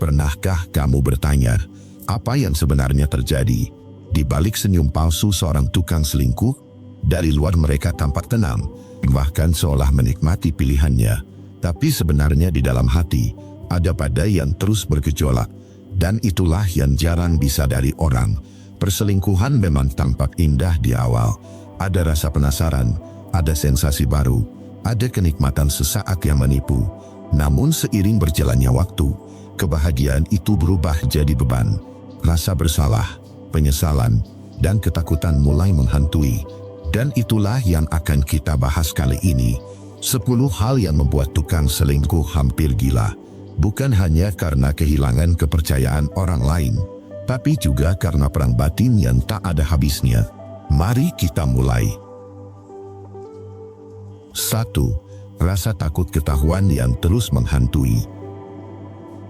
pernahkah kamu bertanya, apa yang sebenarnya terjadi di balik senyum palsu seorang tukang selingkuh? Dari luar mereka tampak tenang, bahkan seolah menikmati pilihannya. Tapi sebenarnya di dalam hati, ada badai yang terus bergejolak. Dan itulah yang jarang disadari orang. Perselingkuhan memang tampak indah di awal. Ada rasa penasaran, ada sensasi baru, ada kenikmatan sesaat yang menipu. Namun seiring berjalannya waktu, kebahagiaan itu berubah jadi beban. Rasa bersalah, penyesalan, dan ketakutan mulai menghantui. Dan itulah yang akan kita bahas kali ini. 10 hal yang membuat tukang selingkuh hampir gila. Bukan hanya karena kehilangan kepercayaan orang lain, tapi juga karena perang batin yang tak ada habisnya. Mari kita mulai. 1. Rasa takut ketahuan yang terus menghantui.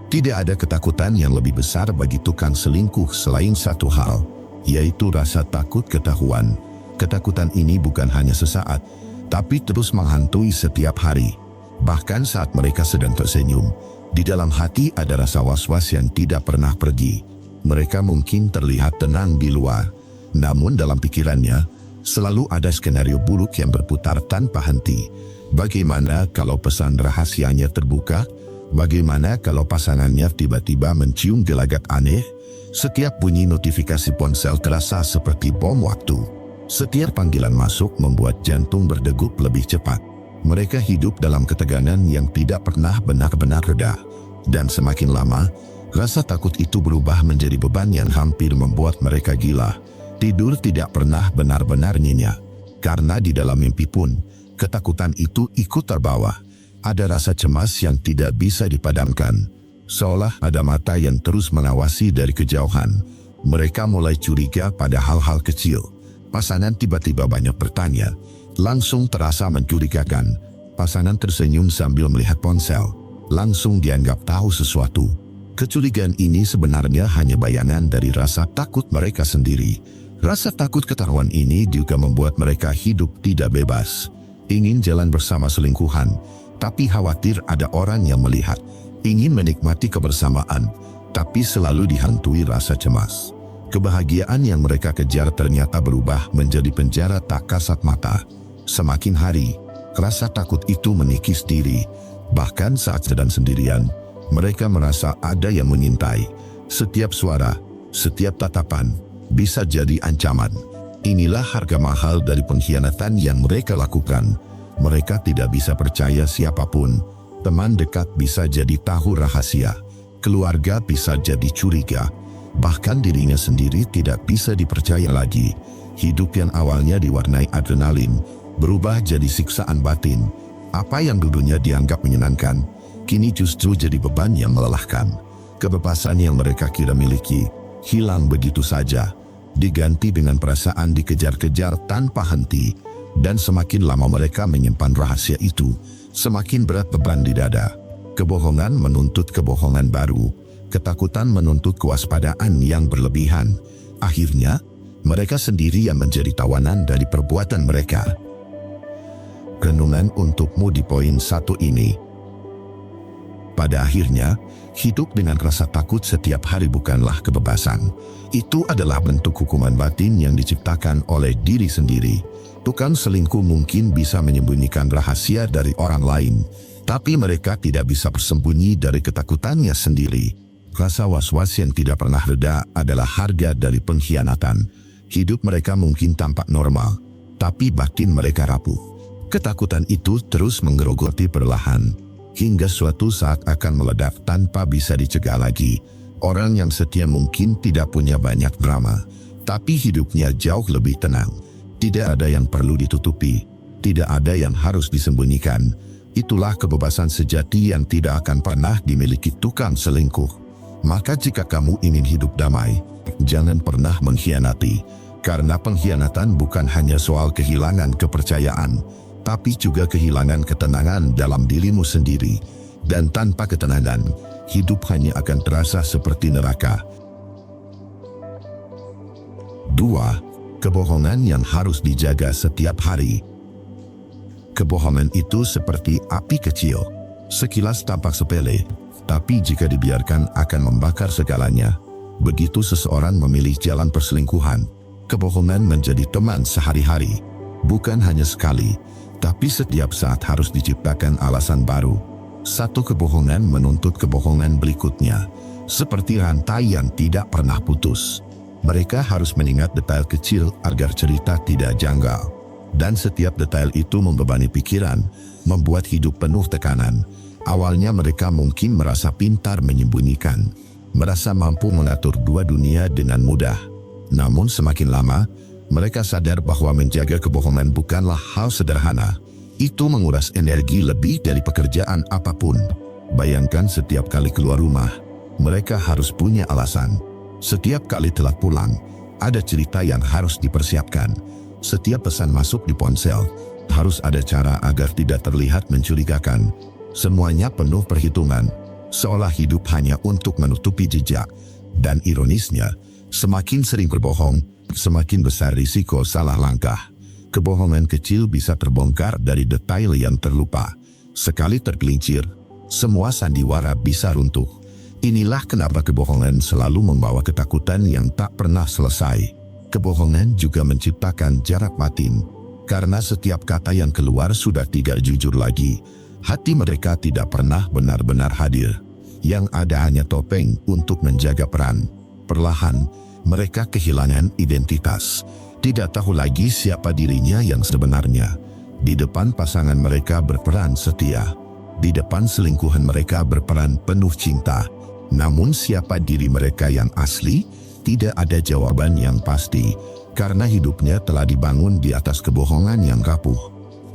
Tidak ada ketakutan yang lebih besar bagi tukang selingkuh selain satu hal, yaitu rasa takut ketahuan. Ketakutan ini bukan hanya sesaat, tapi terus menghantui setiap hari. Bahkan saat mereka sedang tersenyum, di dalam hati ada rasa was-was yang tidak pernah pergi. Mereka mungkin terlihat tenang di luar, namun dalam pikirannya selalu ada skenario buruk yang berputar tanpa henti. Bagaimana kalau pesan rahasianya terbuka? Bagaimana kalau pasangannya tiba-tiba mencium gelagat aneh? Setiap bunyi notifikasi ponsel terasa seperti bom waktu. Setiap panggilan masuk membuat jantung berdegup lebih cepat. Mereka hidup dalam ketegangan yang tidak pernah benar-benar reda. Dan semakin lama, rasa takut itu berubah menjadi beban yang hampir membuat mereka gila. Tidur tidak pernah benar-benar nyenyak. Karena di dalam mimpi pun, ketakutan itu ikut terbawa. Ada rasa cemas yang tidak bisa dipadamkan. Seolah ada mata yang terus mengawasi dari kejauhan. Mereka mulai curiga pada hal-hal kecil. Pasangan tiba-tiba banyak bertanya. Langsung terasa mencurigakan. Pasangan tersenyum sambil melihat ponsel. Langsung dianggap tahu sesuatu. Kecurigaan ini sebenarnya hanya bayangan dari rasa takut mereka sendiri. Rasa takut ketahuan ini juga membuat mereka hidup tidak bebas. Ingin jalan bersama selingkuhan, tapi khawatir ada orang yang melihat. Ingin menikmati kebersamaan, tapi selalu dihantui rasa cemas. Kebahagiaan yang mereka kejar ternyata berubah menjadi penjara tak kasat mata. Semakin hari, rasa takut itu mengikis diri. Bahkan saat sedang sendirian, mereka merasa ada yang mengintai. Setiap suara, setiap tatapan, bisa jadi ancaman. Inilah harga mahal dari pengkhianatan yang mereka lakukan. Mereka tidak bisa percaya siapapun. Teman dekat bisa jadi tahu rahasia. Keluarga bisa jadi curiga. Bahkan dirinya sendiri tidak bisa dipercaya lagi. Hidup yang awalnya diwarnai adrenalin berubah jadi siksaan batin. Apa yang dulunya dianggap menyenangkan, kini justru jadi beban yang melelahkan. Kebebasan yang mereka kira miliki, hilang begitu saja, diganti dengan perasaan dikejar-kejar tanpa henti. Dan semakin lama mereka menyimpan rahasia itu, semakin berat beban di dada. Kebohongan menuntut kebohongan baru, ketakutan menuntut kewaspadaan yang berlebihan. Akhirnya, mereka sendiri yang menjadi tawanan dari perbuatan mereka. Renungan untukmu di poin 1 ini. Pada akhirnya, hidup dengan rasa takut setiap hari bukanlah kebebasan. Itu adalah bentuk hukuman batin yang diciptakan oleh diri sendiri. Tukang selingkuh mungkin bisa menyembunyikan rahasia dari orang lain, tapi mereka tidak bisa bersembunyi dari ketakutannya sendiri. Rasa was-was yang tidak pernah reda adalah harga dari pengkhianatan. Hidup mereka mungkin tampak normal, tapi batin mereka rapuh. Ketakutan itu terus menggerogoti perlahan, hingga suatu saat akan meledak tanpa bisa dicegah lagi. Orang yang setia mungkin tidak punya banyak drama, tapi hidupnya jauh lebih tenang. Tidak ada yang perlu ditutupi, tidak ada yang harus disembunyikan. Itulah kebebasan sejati yang tidak akan pernah dimiliki tukang selingkuh. Maka jika kamu ingin hidup damai, jangan pernah mengkhianati. Karena pengkhianatan bukan hanya soal kehilangan kepercayaan, tapi juga kehilangan ketenangan dalam dirimu sendiri. Dan tanpa ketenangan, hidup hanya akan terasa seperti neraka. 2. Kebohongan yang harus dijaga setiap hari. Kebohongan itu seperti api kecil. Sekilas tampak sepele, tapi jika dibiarkan akan membakar segalanya. Begitu seseorang memilih jalan perselingkuhan, kebohongan menjadi teman sehari-hari. Bukan hanya sekali, tapi setiap saat harus diciptakan alasan baru. Satu kebohongan menuntut kebohongan berikutnya, seperti rantai yang tidak pernah putus. Mereka harus mengingat detail kecil agar cerita tidak janggal. Dan setiap detail itu membebani pikiran, membuat hidup penuh tekanan. Awalnya mereka mungkin merasa pintar menyembunyikan, merasa mampu mengatur dua dunia dengan mudah. Namun semakin lama, mereka sadar bahwa menjaga kebohongan bukanlah hal sederhana. Itu menguras energi lebih dari pekerjaan apapun. Bayangkan setiap kali keluar rumah, mereka harus punya alasan. Setiap kali telat pulang, ada cerita yang harus dipersiapkan. Setiap pesan masuk di ponsel, harus ada cara agar tidak terlihat mencurigakan. Semuanya penuh perhitungan, seolah hidup hanya untuk menutupi jejak. Dan ironisnya, semakin sering berbohong, semakin besar risiko salah langkah. Kebohongan kecil bisa terbongkar dari detail yang terlupa. Sekali tergelincir, semua sandiwara bisa runtuh. Inilah kenapa kebohongan selalu membawa ketakutan yang tak pernah selesai. Kebohongan juga menciptakan jarak batin. Karena setiap kata yang keluar sudah tidak jujur lagi, hati mereka tidak pernah benar-benar hadir. Yang ada hanya topeng untuk menjaga peran. Perlahan, mereka kehilangan identitas. Tidak tahu lagi siapa dirinya yang sebenarnya. Di depan pasangan mereka berperan setia. Di depan selingkuhan mereka berperan penuh cinta. Namun siapa diri mereka yang asli? Tidak ada jawaban yang pasti. Karena hidupnya telah dibangun di atas kebohongan yang rapuh.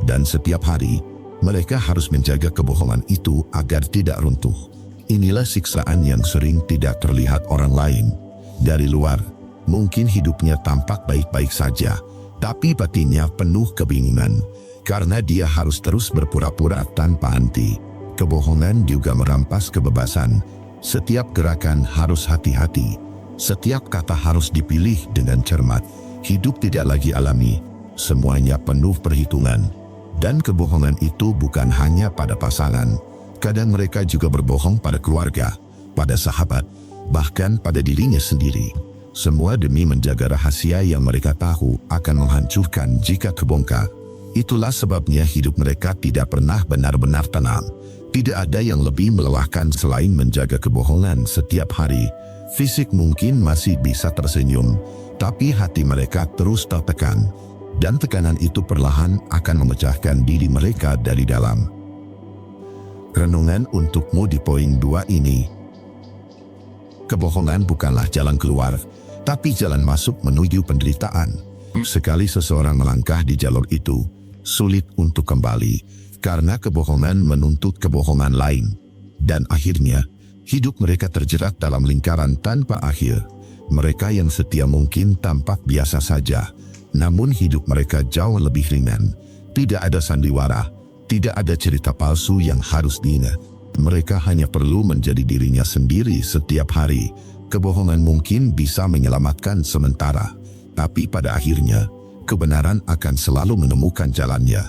Dan setiap hari, mereka harus menjaga kebohongan itu agar tidak runtuh. Inilah siksaan yang sering tidak terlihat orang lain. Dari luar, mungkin hidupnya tampak baik-baik saja, tapi batinnya penuh kebingungan. Karena dia harus terus berpura-pura tanpa henti. Kebohongan juga merampas kebebasan. Setiap gerakan harus hati-hati. Setiap kata harus dipilih dengan cermat. Hidup tidak lagi alami. Semuanya penuh perhitungan. Dan kebohongan itu bukan hanya pada pasangan. Kadang mereka juga berbohong pada keluarga, pada sahabat, bahkan pada dirinya sendiri. Semua demi menjaga rahasia yang mereka tahu akan menghancurkan jika terbongkar. Itulah sebabnya hidup mereka tidak pernah benar-benar tenang. Tidak ada yang lebih melelahkan selain menjaga kebohongan setiap hari. Fisik mungkin masih bisa tersenyum, tapi hati mereka terus tertekan. Dan tekanan itu perlahan akan memecahkan diri mereka dari dalam. Renungan untukmu di poin 2 ini. Kebohongan bukanlah jalan keluar, tapi jalan masuk menuju penderitaan. Sekali seseorang melangkah di jalur itu, sulit untuk kembali, karena kebohongan menuntut kebohongan lain. Dan akhirnya, hidup mereka terjerat dalam lingkaran tanpa akhir. Mereka yang setia mungkin tampak biasa saja, namun hidup mereka jauh lebih ringan. Tidak ada sandiwara, tidak ada cerita palsu yang harus diingat. Mereka hanya perlu menjadi dirinya sendiri setiap hari. Kebohongan mungkin bisa menyelamatkan sementara, tapi pada akhirnya, kebenaran akan selalu menemukan jalannya.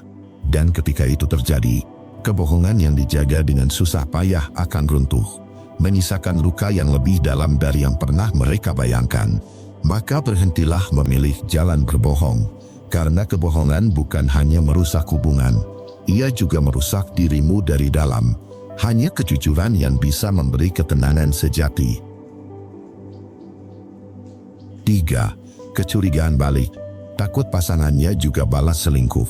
Dan ketika itu terjadi, kebohongan yang dijaga dengan susah payah akan runtuh, menyisakan luka yang lebih dalam dari yang pernah mereka bayangkan. Maka berhentilah memilih jalan berbohong, karena kebohongan bukan hanya merusak hubungan, ia juga merusak dirimu dari dalam. Hanya kejujuran yang bisa memberi ketenangan sejati. 3. Kecurigaan balik. Takut pasangannya juga balas selingkuh.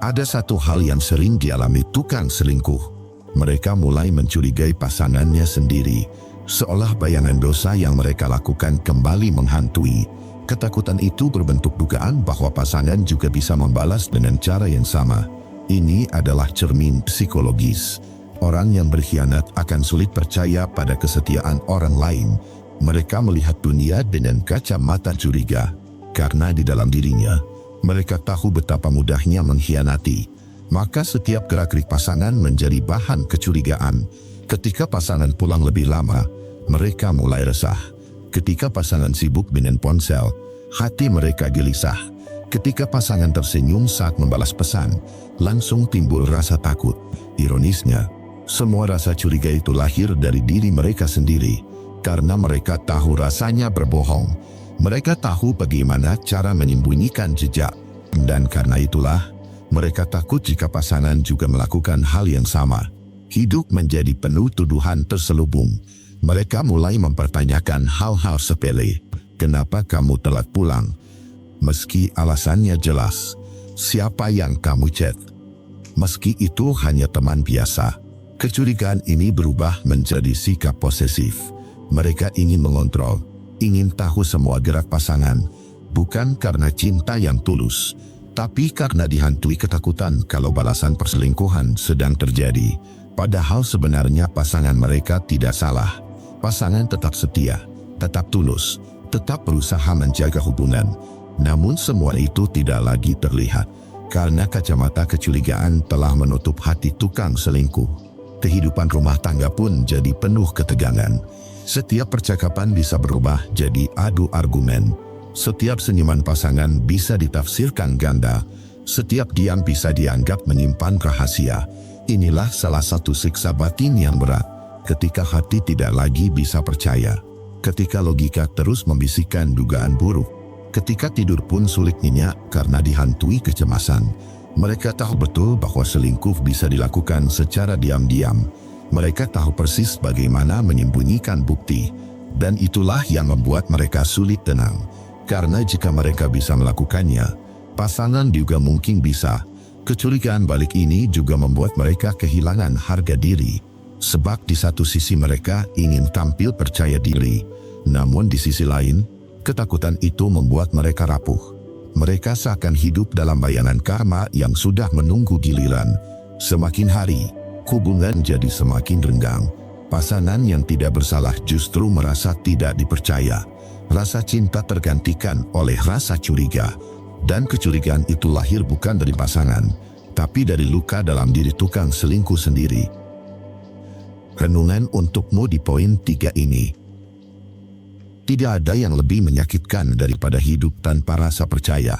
Ada satu hal yang sering dialami tukang selingkuh. Mereka mulai mencurigai pasangannya sendiri, seolah bayangan dosa yang mereka lakukan kembali menghantui. Ketakutan itu berbentuk dugaan bahwa pasangan juga bisa membalas dengan cara yang sama. Ini adalah cermin psikologis. Orang yang berkhianat akan sulit percaya pada kesetiaan orang lain. Mereka melihat dunia dengan kacamata curiga, karena di dalam dirinya, mereka tahu betapa mudahnya mengkhianati. Maka setiap gerak-gerik pasangan menjadi bahan kecurigaan. Ketika pasangan pulang lebih lama, mereka mulai resah. Ketika pasangan sibuk dengan ponsel, hati mereka gelisah. Ketika pasangan tersenyum saat membalas pesan, langsung timbul rasa takut. Ironisnya, Semua rasa curiga itu lahir dari diri mereka sendiri, karena mereka tahu rasanya berbohong. Mereka tahu bagaimana cara menyembunyikan jejak, dan karena itulah, mereka takut jika pasangan juga melakukan hal yang sama. Hidup menjadi penuh tuduhan terselubung. Mereka mulai mempertanyakan hal-hal sepele. Kenapa kamu telat pulang? Meski alasannya jelas. Siapa yang kamu chat? Meski itu hanya teman biasa. Kecurigaan ini berubah menjadi sikap posesif. Mereka ingin mengontrol, ingin tahu semua gerak pasangan, bukan karena cinta yang tulus, tapi karena dihantui ketakutan kalau balasan perselingkuhan sedang terjadi. Padahal sebenarnya pasangan mereka tidak salah. Pasangan tetap setia, tetap tulus, tetap berusaha menjaga hubungan. Namun semua itu tidak lagi terlihat, karena kacamata kecurigaan telah menutup hati tukang selingkuh. Kehidupan rumah tangga pun jadi penuh ketegangan. Setiap percakapan bisa berubah jadi adu argumen. Setiap senyuman pasangan bisa ditafsirkan ganda. Setiap diam bisa dianggap menyimpan rahasia. Inilah salah satu siksa batin yang berat, ketika hati tidak lagi bisa percaya, ketika logika terus membisikkan dugaan buruk, ketika tidur pun sulit nyenyak karena dihantui kecemasan. Mereka tahu betul bahwa selingkuh bisa dilakukan secara diam-diam. Mereka tahu persis bagaimana menyembunyikan bukti, dan itulah yang membuat mereka sulit tenang. Karena jika mereka bisa melakukannya, pasangan juga mungkin bisa. Kecurigaan balik ini juga membuat mereka kehilangan harga diri. Sebab di satu sisi mereka ingin tampil percaya diri, namun di sisi lain, ketakutan itu membuat mereka rapuh. Mereka seakan hidup dalam bayangan karma yang sudah menunggu giliran. Semakin hari, hubungan jadi semakin renggang. Pasangan yang tidak bersalah justru merasa tidak dipercaya. Rasa cinta tergantikan oleh rasa curiga. Dan kecurigaan itu lahir bukan dari pasangan, tapi dari luka dalam diri tukang selingkuh sendiri. Renungan untukmu di poin 3 ini. Tidak ada yang lebih menyakitkan daripada hidup tanpa rasa percaya.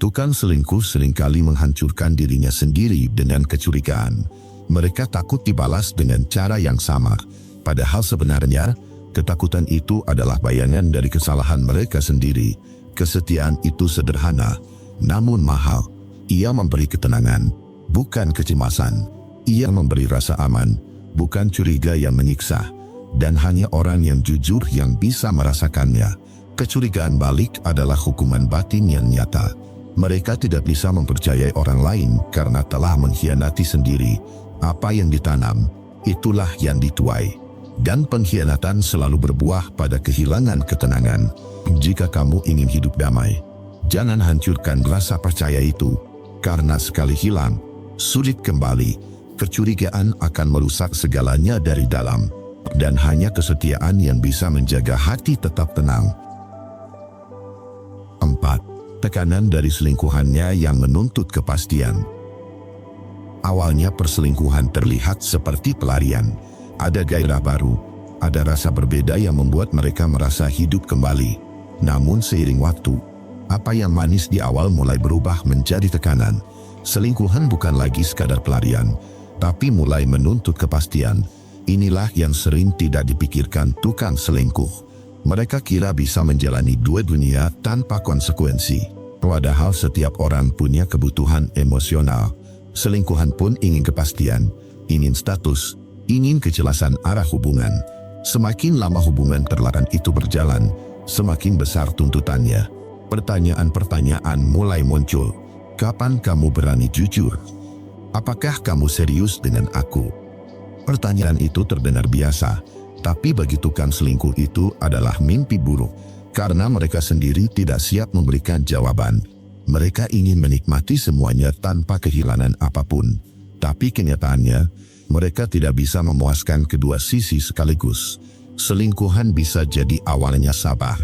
Tukang selingkuh seringkali menghancurkan dirinya sendiri dengan kecurigaan. Mereka takut dibalas dengan cara yang sama. Padahal sebenarnya, ketakutan itu adalah bayangan dari kesalahan mereka sendiri. Kesetiaan itu sederhana, namun mahal. Ia memberi ketenangan, bukan kecemasan. Ia memberi rasa aman, bukan curiga yang menyiksa. Dan hanya orang yang jujur yang bisa merasakannya. Kecurigaan balik adalah hukuman batin yang nyata. Mereka tidak bisa mempercayai orang lain karena telah mengkhianati sendiri. Apa yang ditanam, itulah yang dituai. Dan pengkhianatan selalu berbuah pada kehilangan ketenangan. Jika kamu ingin hidup damai, jangan hancurkan rasa percaya itu. Karena sekali hilang, sulit kembali. Kecurigaan akan merusak segalanya dari dalam. Dan hanya kesetiaan yang bisa menjaga hati tetap tenang. 4. Tekanan dari selingkuhannya yang menuntut kepastian. Awalnya perselingkuhan terlihat seperti pelarian. Ada gairah baru, ada rasa berbeda yang membuat mereka merasa hidup kembali. Namun seiring waktu, apa yang manis di awal mulai berubah menjadi tekanan. Selingkuhan bukan lagi sekadar pelarian, tapi mulai menuntut kepastian. Inilah yang sering tidak dipikirkan tukang selingkuh. Mereka kira bisa menjalani dua dunia tanpa konsekuensi. Padahal setiap orang punya kebutuhan emosional. Selingkuhan pun ingin kepastian, ingin status, ingin kejelasan arah hubungan. Semakin lama hubungan terlarang itu berjalan, semakin besar tuntutannya. Pertanyaan-pertanyaan mulai muncul. Kapan kamu berani jujur? Apakah kamu serius dengan aku? Pertanyaan itu terdengar biasa, tapi bagi tukang selingkuh itu adalah mimpi buruk, karena mereka sendiri tidak siap memberikan jawaban. Mereka ingin menikmati semuanya tanpa kehilangan apapun, tapi kenyataannya, mereka tidak bisa memuaskan kedua sisi sekaligus. Selingkuhan bisa jadi awalnya sabar,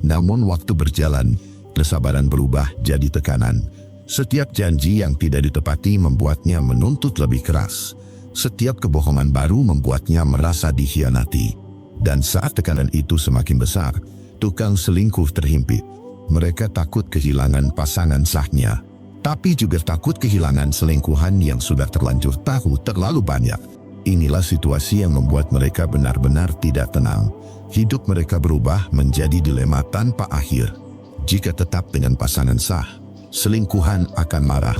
namun waktu berjalan, kesabaran berubah jadi tekanan. Setiap janji yang tidak ditepati membuatnya menuntut lebih keras. Setiap kebohongan baru membuatnya merasa dikhianati. Dan saat tekanan itu semakin besar, tukang selingkuh terhimpit. Mereka takut kehilangan pasangan sahnya, tapi juga takut kehilangan selingkuhan yang sudah terlanjur tahu terlalu banyak. Inilah situasi yang membuat mereka benar-benar tidak tenang. Hidup mereka berubah menjadi dilema tanpa akhir. Jika tetap dengan pasangan sah, selingkuhan akan marah.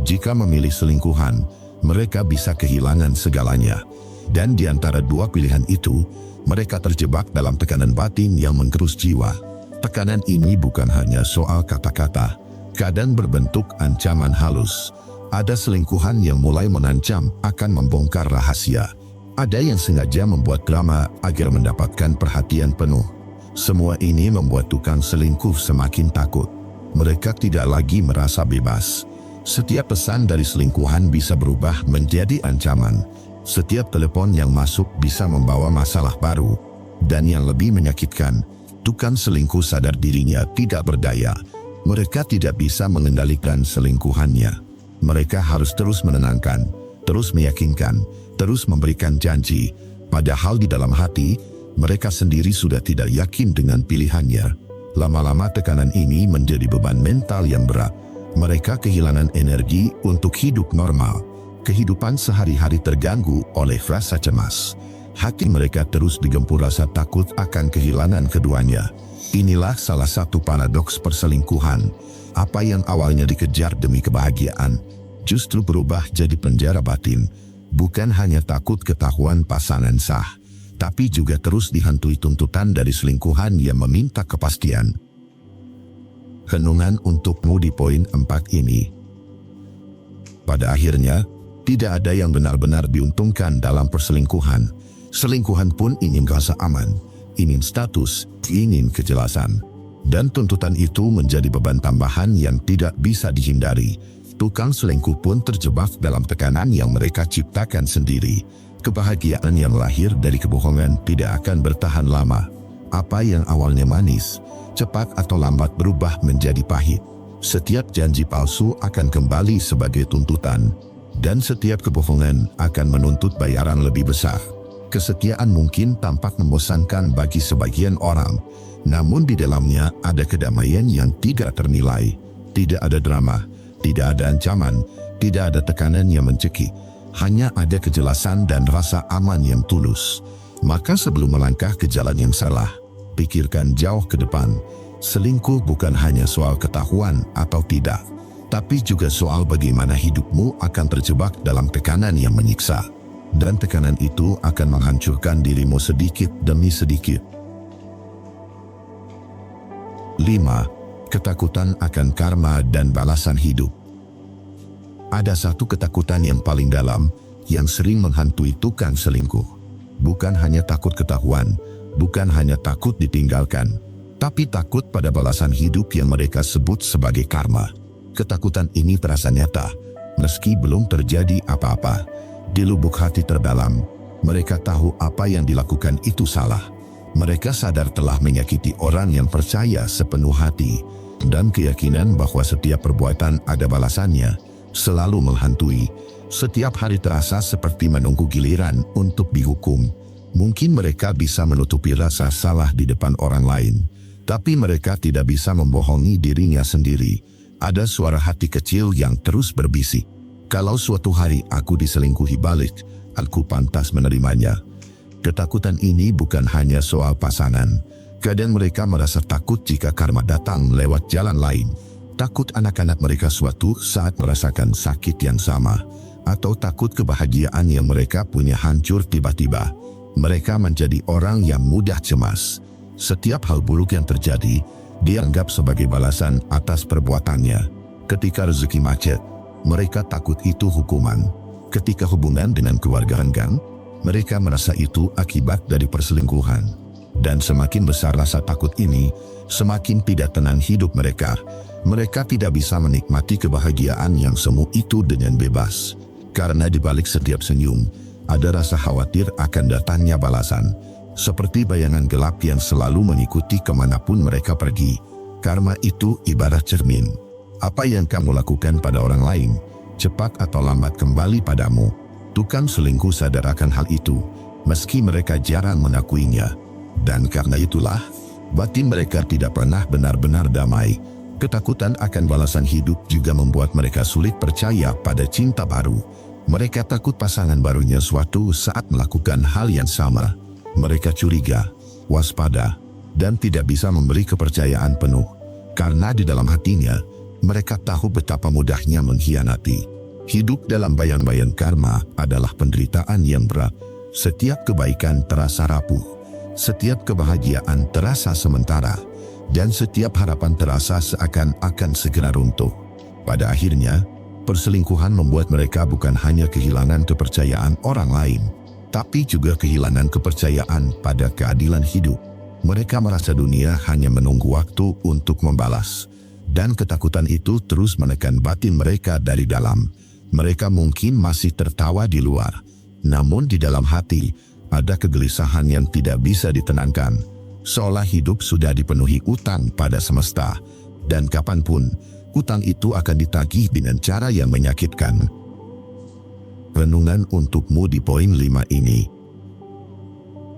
Jika memilih selingkuhan, mereka bisa kehilangan segalanya. Dan di antara dua pilihan itu, mereka terjebak dalam tekanan batin yang menggerus jiwa. Tekanan ini bukan hanya soal kata-kata, kadang berbentuk ancaman halus. Ada selingkuhan yang mulai mengancam akan membongkar rahasia. Ada yang sengaja membuat drama agar mendapatkan perhatian penuh. Semua ini membuat tukang selingkuh semakin takut. Mereka tidak lagi merasa bebas. Setiap pesan dari selingkuhan bisa berubah menjadi ancaman. Setiap telepon yang masuk bisa membawa masalah baru. Dan yang lebih menyakitkan, tukang selingkuh sadar dirinya tidak berdaya. Mereka tidak bisa mengendalikan selingkuhannya. Mereka harus terus menenangkan, terus meyakinkan, terus memberikan janji. Padahal di dalam hati, mereka sendiri sudah tidak yakin dengan pilihannya. Lama-lama tekanan ini menjadi beban mental yang berat. Mereka kehilangan energi untuk hidup normal. Kehidupan sehari-hari terganggu oleh rasa cemas. Hati mereka terus digempur rasa takut akan kehilangan keduanya. Inilah salah satu paradoks perselingkuhan. Apa yang awalnya dikejar demi kebahagiaan, justru berubah jadi penjara batin. Bukan hanya takut ketahuan pasangan sah, tapi juga terus dihantui tuntutan dari selingkuhan yang meminta kepastian. Renungan untukmu di poin 4 ini. Pada akhirnya, tidak ada yang benar-benar diuntungkan dalam perselingkuhan. Selingkuhan pun ingin rasa aman, ingin status, ingin kejelasan. Dan tuntutan itu menjadi beban tambahan yang tidak bisa dihindari. Tukang selingkuh pun terjebak dalam tekanan yang mereka ciptakan sendiri. Kebahagiaan yang lahir dari kebohongan tidak akan bertahan lama. Apa yang awalnya manis, cepat atau lambat berubah menjadi pahit. Setiap janji palsu akan kembali sebagai tuntutan, dan setiap kebohongan akan menuntut bayaran lebih besar. Kesetiaan mungkin tampak membosankan bagi sebagian orang, namun di dalamnya ada kedamaian yang tidak ternilai. Tidak ada drama, tidak ada ancaman, tidak ada tekanan yang mencekik. Hanya ada kejelasan dan rasa aman yang tulus. Maka sebelum melangkah ke jalan yang salah, pikirkan jauh ke depan. Selingkuh bukan hanya soal ketahuan atau tidak, tapi juga soal bagaimana hidupmu akan terjebak dalam tekanan yang menyiksa. Dan tekanan itu akan menghancurkan dirimu sedikit demi sedikit. 5. Ketakutan akan karma dan balasan hidup. Ada satu ketakutan yang paling dalam yang sering menghantui tukang selingkuh. Bukan hanya takut ketahuan, bukan hanya takut ditinggalkan, tapi takut pada balasan hidup yang mereka sebut sebagai karma. Ketakutan ini terasa nyata, meski belum terjadi apa-apa. Di lubuk hati terdalam, mereka tahu apa yang dilakukan itu salah. Mereka sadar telah menyakiti orang yang percaya sepenuh hati, dan keyakinan bahwa setiap perbuatan ada balasannya selalu menghantui. Setiap hari terasa seperti menunggu giliran untuk dihukum. Mungkin mereka bisa menutupi rasa salah di depan orang lain, tapi mereka tidak bisa membohongi dirinya sendiri. Ada suara hati kecil yang terus berbisik. Kalau suatu hari aku diselingkuhi balik, aku pantas menerimanya. Ketakutan ini bukan hanya soal pasangan. Kadang mereka merasa takut jika karma datang lewat jalan lain. Takut anak-anak mereka suatu saat merasakan sakit yang sama. Atau takut kebahagiaan yang mereka punya hancur tiba-tiba. Mereka menjadi orang yang mudah cemas. Setiap hal buruk yang terjadi, dianggap sebagai balasan atas perbuatannya. Ketika rezeki macet, mereka takut itu hukuman. Ketika hubungan dengan keluarga renggang, mereka merasa itu akibat dari perselingkuhan. Dan semakin besar rasa takut ini, semakin tidak tenang hidup mereka. Mereka tidak bisa menikmati kebahagiaan yang semu itu dengan bebas. Karena di balik setiap senyum, ada rasa khawatir akan datangnya balasan. Seperti bayangan gelap yang selalu mengikuti kemanapun mereka pergi. Karma itu ibarat cermin. Apa yang kamu lakukan pada orang lain, cepat atau lambat kembali padamu. Tukang selingkuh sadar akan hal itu, meski mereka jarang mengakuinya. Dan karena itulah, batin mereka tidak pernah benar-benar damai. Ketakutan akan balasan hidup juga membuat mereka sulit percaya pada cinta baru. Mereka takut pasangan barunya suatu saat melakukan hal yang sama. Mereka curiga, waspada, dan tidak bisa memberi kepercayaan penuh. Karena di dalam hatinya, mereka tahu betapa mudahnya mengkhianati. Hidup dalam bayang-bayang karma adalah penderitaan yang berat. Setiap kebaikan terasa rapuh, setiap kebahagiaan terasa sementara, dan setiap harapan terasa seakan-akan segera runtuh. Pada akhirnya, perselingkuhan membuat mereka bukan hanya kehilangan kepercayaan orang lain, tapi juga kehilangan kepercayaan pada keadilan hidup. Mereka merasa dunia hanya menunggu waktu untuk membalas, dan ketakutan itu terus menekan batin mereka dari dalam. Mereka mungkin masih tertawa di luar, namun di dalam hati ada kegelisahan yang tidak bisa ditenangkan, seolah hidup sudah dipenuhi utang pada semesta, dan kapanpun utang itu akan ditagih dengan cara yang menyakitkan. Renungan untukmu di poin 5 ini.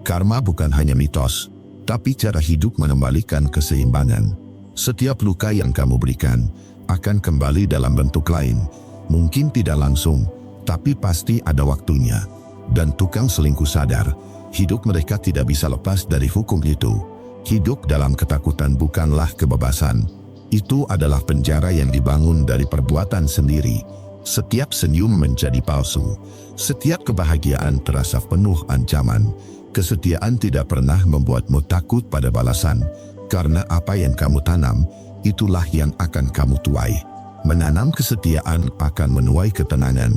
Karma bukan hanya mitos, tapi cara hidup mengembalikan keseimbangan. Setiap luka yang kamu berikan akan kembali dalam bentuk lain. Mungkin tidak langsung, tapi pasti ada waktunya. Dan tukang selingkuh sadar, hidup mereka tidak bisa lepas dari hukum itu. Hidup dalam ketakutan bukanlah kebebasan. Itu adalah penjara yang dibangun dari perbuatan sendiri. Setiap senyum menjadi palsu. Setiap kebahagiaan terasa penuh ancaman. Kesetiaan tidak pernah membuatmu takut pada balasan, karena apa yang kamu tanam, itulah yang akan kamu tuai. Menanam kesetiaan akan menuai ketenangan,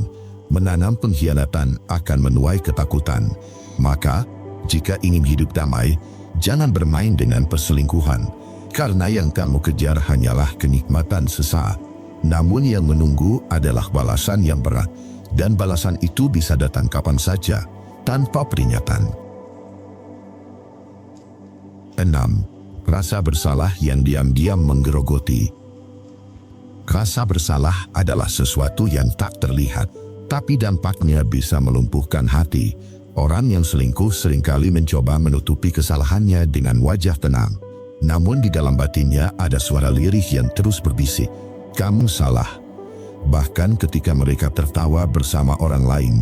menanam pengkhianatan akan menuai ketakutan. Maka, jika ingin hidup damai, jangan bermain dengan perselingkuhan, karena yang kamu kejar hanyalah kenikmatan sesaat. Namun yang menunggu adalah balasan yang berat, dan balasan itu bisa datang kapan saja, tanpa peringatan. 6. Rasa bersalah yang diam-diam menggerogoti. Rasa bersalah adalah sesuatu yang tak terlihat, tapi dampaknya bisa melumpuhkan hati. Orang yang selingkuh seringkali mencoba menutupi kesalahannya dengan wajah tenang. Namun di dalam batinnya ada suara lirih yang terus berbisik, "Kamu salah." Bahkan ketika mereka tertawa bersama orang lain,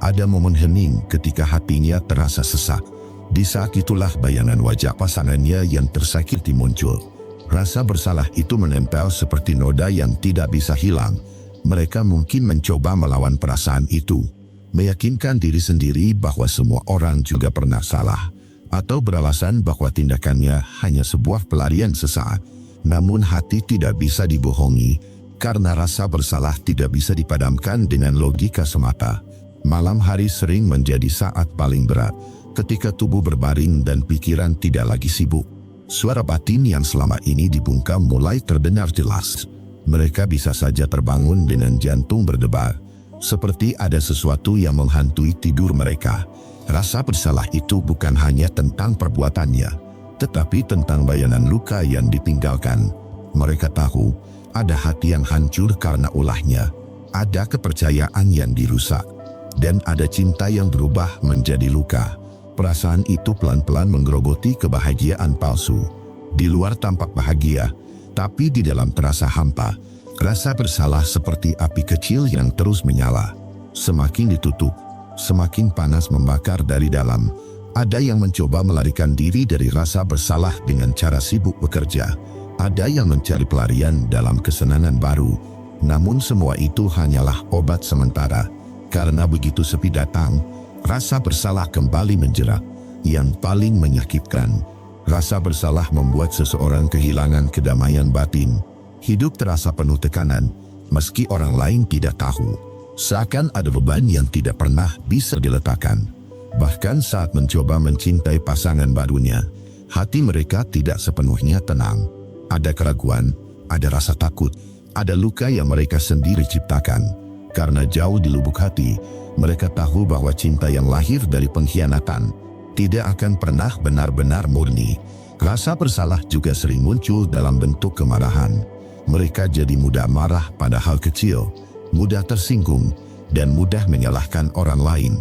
ada momen hening ketika hatinya terasa sesak. Di saat itulah bayangan wajah pasangannya yang tersakiti muncul. Rasa bersalah itu menempel seperti noda yang tidak bisa hilang. Mereka mungkin mencoba melawan perasaan itu, meyakinkan diri sendiri bahwa semua orang juga pernah salah, atau beralasan bahwa tindakannya hanya sebuah pelarian sesaat. Namun hati tidak bisa dibohongi, karena rasa bersalah tidak bisa dipadamkan dengan logika semata. Malam hari sering menjadi saat paling berat, ketika tubuh berbaring dan pikiran tidak lagi sibuk. Suara batin yang selama ini dibungkam mulai terdengar jelas. Mereka bisa saja terbangun dengan jantung berdebar, seperti ada sesuatu yang menghantui tidur mereka. Rasa bersalah itu bukan hanya tentang perbuatannya, tetapi tentang bayangan luka yang ditinggalkan. Mereka tahu ada hati yang hancur karena ulahnya, ada kepercayaan yang dirusak, dan ada cinta yang berubah menjadi luka. Perasaan itu pelan-pelan menggerogoti kebahagiaan palsu. Di luar tampak bahagia, tapi di dalam terasa hampa. Rasa bersalah seperti api kecil yang terus menyala. Semakin ditutup, semakin panas membakar dari dalam. Ada yang mencoba melarikan diri dari rasa bersalah dengan cara sibuk bekerja. Ada yang mencari pelarian dalam kesenangan baru. Namun semua itu hanyalah obat sementara. Karena begitu sepi datang, rasa bersalah kembali menjerat. Yang paling menyakitkan, rasa bersalah membuat seseorang kehilangan kedamaian batin. Hidup terasa penuh tekanan, meski orang lain tidak tahu. Seakan ada beban yang tidak pernah bisa diletakkan. Bahkan saat mencoba mencintai pasangan barunya, hati mereka tidak sepenuhnya tenang. Ada keraguan, ada rasa takut, ada luka yang mereka sendiri ciptakan. Karena jauh di lubuk hati, mereka tahu bahwa cinta yang lahir dari pengkhianatan tidak akan pernah benar-benar murni. Rasa bersalah juga sering muncul dalam bentuk kemarahan. Mereka jadi mudah marah pada hal kecil, mudah tersinggung, dan mudah menyalahkan orang lain.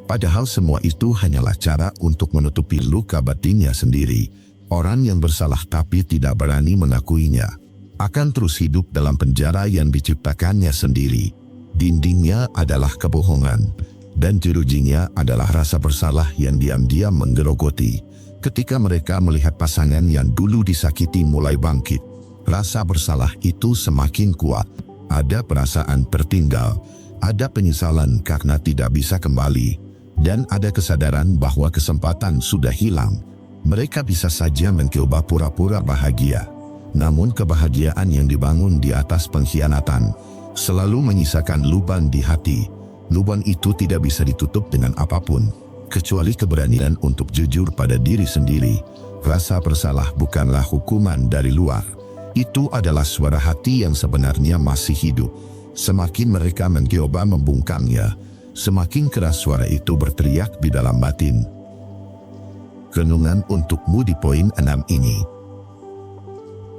Padahal semua itu hanyalah cara untuk menutupi luka batinnya sendiri. Orang yang bersalah tapi tidak berani mengakuinya akan terus hidup dalam penjara yang diciptakannya sendiri. Dindingnya adalah kebohongan, dan jerujinya adalah rasa bersalah yang diam-diam menggerogoti. Ketika mereka melihat pasangan yang dulu disakiti mulai bangkit, rasa bersalah itu semakin kuat. Ada perasaan tertinggal, ada penyesalan karena tidak bisa kembali, dan ada kesadaran bahwa kesempatan sudah hilang. Mereka bisa saja mencoba pura-pura bahagia, namun kebahagiaan yang dibangun di atas pengkhianatan selalu menyisakan lubang di hati. Lubang itu tidak bisa ditutup dengan apapun, kecuali keberanian untuk jujur pada diri sendiri. Rasa bersalah bukanlah hukuman dari luar. Itu adalah suara hati yang sebenarnya masih hidup. Semakin mereka mencoba membungkamnya, semakin keras suara itu berteriak di dalam batin. Renungan untukmu di poin 6 ini.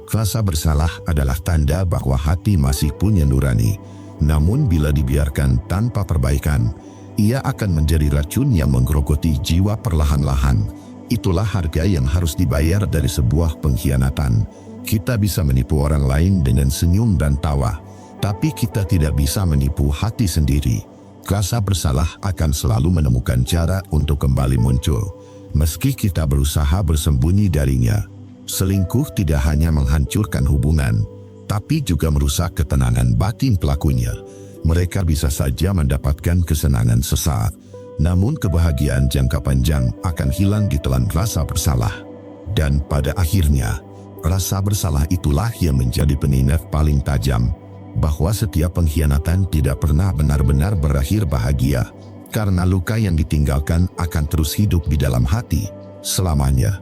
Rasa bersalah adalah tanda bahwa hati masih punya nurani. Namun bila dibiarkan tanpa perbaikan, ia akan menjadi racun yang menggerogoti jiwa perlahan-lahan. Itulah harga yang harus dibayar dari sebuah pengkhianatan. Kita bisa menipu orang lain dengan senyum dan tawa, tapi kita tidak bisa menipu hati sendiri. Rasa bersalah akan selalu menemukan cara untuk kembali muncul, meski kita berusaha bersembunyi darinya. Selingkuh tidak hanya menghancurkan hubungan, tapi juga merusak ketenangan batin pelakunya. Mereka bisa saja mendapatkan kesenangan sesaat, namun kebahagiaan jangka panjang akan hilang ditelan rasa bersalah. Dan pada akhirnya, rasa bersalah itulah yang menjadi pengingat paling tajam bahwa setiap pengkhianatan tidak pernah benar-benar berakhir bahagia, karena luka yang ditinggalkan akan terus hidup di dalam hati selamanya.